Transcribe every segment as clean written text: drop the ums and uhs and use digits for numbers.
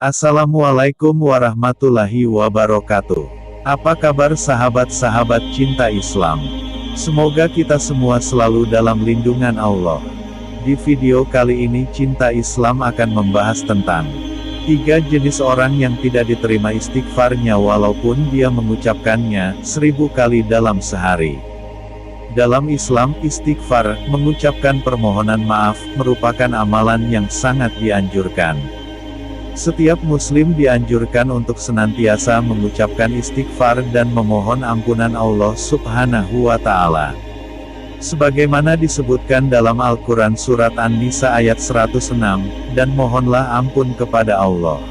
Assalamualaikum warahmatullahi wabarakatuh. Apa kabar sahabat-sahabat cinta Islam? Semoga kita semua selalu dalam lindungan Allah. Di video kali ini Cinta Islam akan membahas tentang 3 jenis orang yang tidak diterima istighfarnya walaupun dia mengucapkannya 1000 kali dalam sehari. Dalam Islam, istighfar, mengucapkan permohonan maaf, merupakan amalan yang sangat dianjurkan. Setiap muslim dianjurkan untuk senantiasa mengucapkan istighfar dan memohon ampunan Allah Subhanahu wa Ta'ala. Sebagaimana disebutkan dalam Al-Quran Surat An-Nisa ayat 106, dan mohonlah ampun kepada Allah.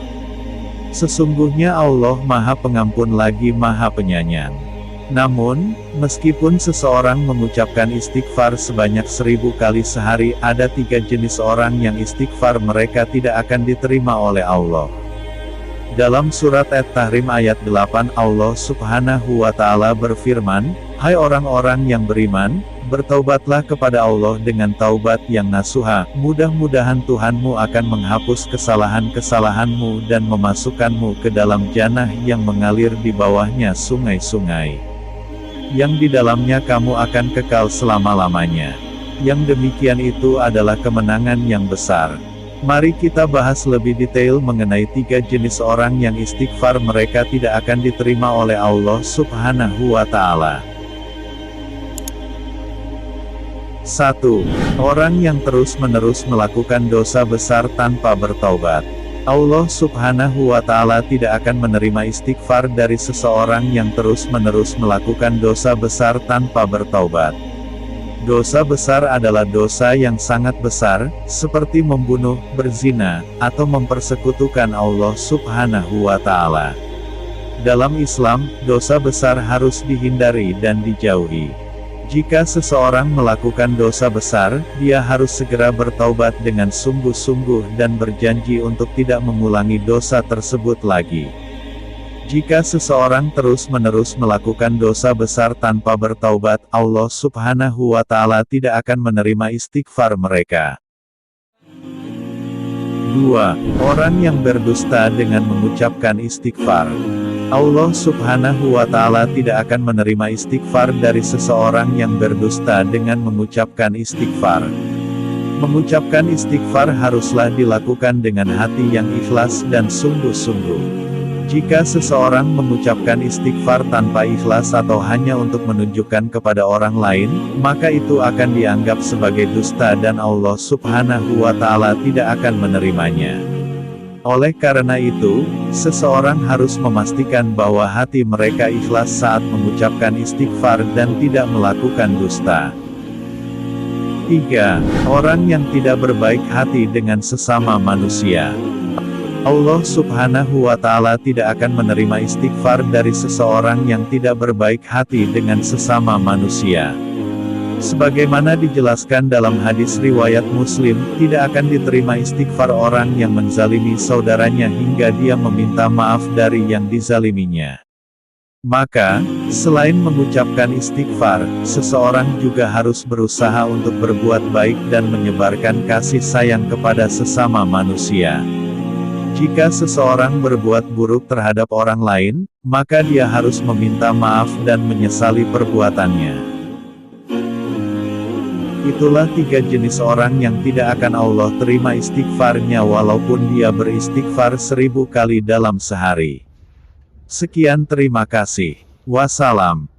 Sesungguhnya Allah Maha Pengampun lagi Maha Penyayang. Namun, meskipun seseorang mengucapkan istighfar sebanyak 1000 kali sehari, ada 3 jenis orang yang istighfar mereka tidak akan diterima oleh Allah. Dalam surat At-Tahrim ayat 8, Allah Subhanahu wa Ta'ala berfirman, "Hai orang-orang yang beriman, bertaubatlah kepada Allah dengan taubat yang nasuha, mudah-mudahan Tuhanmu akan menghapus kesalahan-kesalahanmu dan memasukkanmu ke dalam jannah yang mengalir di bawahnya sungai-sungai, yang di dalamnya kamu akan kekal selama-lamanya." Yang demikian itu adalah kemenangan yang besar. Mari kita bahas lebih detail mengenai 3 jenis orang yang istighfar mereka tidak akan diterima oleh Allah Subhanahu wa Ta'ala. 1. Orang yang terus-menerus melakukan dosa besar tanpa bertaubat. Allah Subhanahu wa Ta'ala tidak akan menerima istighfar dari seseorang yang terus-menerus melakukan dosa besar tanpa bertaubat. Dosa besar adalah dosa yang sangat besar, seperti membunuh, berzina, atau mempersekutukan Allah Subhanahu wa Ta'ala. Dalam Islam, dosa besar harus dihindari dan dijauhi. Jika seseorang melakukan dosa besar, dia harus segera bertaubat dengan sungguh-sungguh dan berjanji untuk tidak mengulangi dosa tersebut lagi. Jika seseorang terus-menerus melakukan dosa besar tanpa bertaubat, Allah Subhanahu wa Ta'ala tidak akan menerima istighfar mereka. 2. Orang yang berdusta dengan mengucapkan istighfar. Allah Subhanahu wa Ta'ala tidak akan menerima istighfar dari seseorang yang berdusta dengan mengucapkan istighfar. Mengucapkan istighfar haruslah dilakukan dengan hati yang ikhlas dan sungguh-sungguh. Jika seseorang mengucapkan istighfar tanpa ikhlas atau hanya untuk menunjukkan kepada orang lain, maka itu akan dianggap sebagai dusta dan Allah Subhanahu wa Ta'ala tidak akan menerimanya. Oleh karena itu, seseorang harus memastikan bahwa hati mereka ikhlas saat mengucapkan istighfar dan tidak melakukan dusta. 3. Orang yang tidak berbaik hati dengan sesama manusia. Allah Subhanahu wa Ta'ala tidak akan menerima istighfar dari seseorang yang tidak berbaik hati dengan sesama manusia. Sebagaimana dijelaskan dalam hadis riwayat Muslim, tidak akan diterima istighfar orang yang menzalimi saudaranya hingga dia meminta maaf dari yang dizaliminya. Maka, selain mengucapkan istighfar, seseorang juga harus berusaha untuk berbuat baik dan menyebarkan kasih sayang kepada sesama manusia. Jika seseorang berbuat buruk terhadap orang lain, maka dia harus meminta maaf dan menyesali perbuatannya. Itulah 3 jenis orang yang tidak akan Allah terima istighfarnya walaupun dia beristighfar 1000 kali dalam sehari. Sekian, terima kasih. Wassalam.